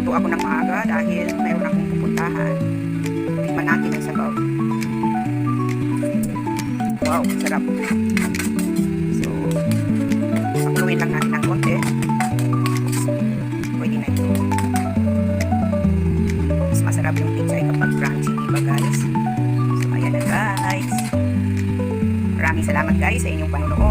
nagluto ako ng maaga dahil mayroon akong pupuntahan. Tikman natin ang sabaw. Wow, sarap. So, pakuluin lang natin ng konti. Pwede na ito. Mas masarap yung pizza kapag crunchy, diba guys? So, ayan na guys. Maraming salamat guys sa inyong panonood.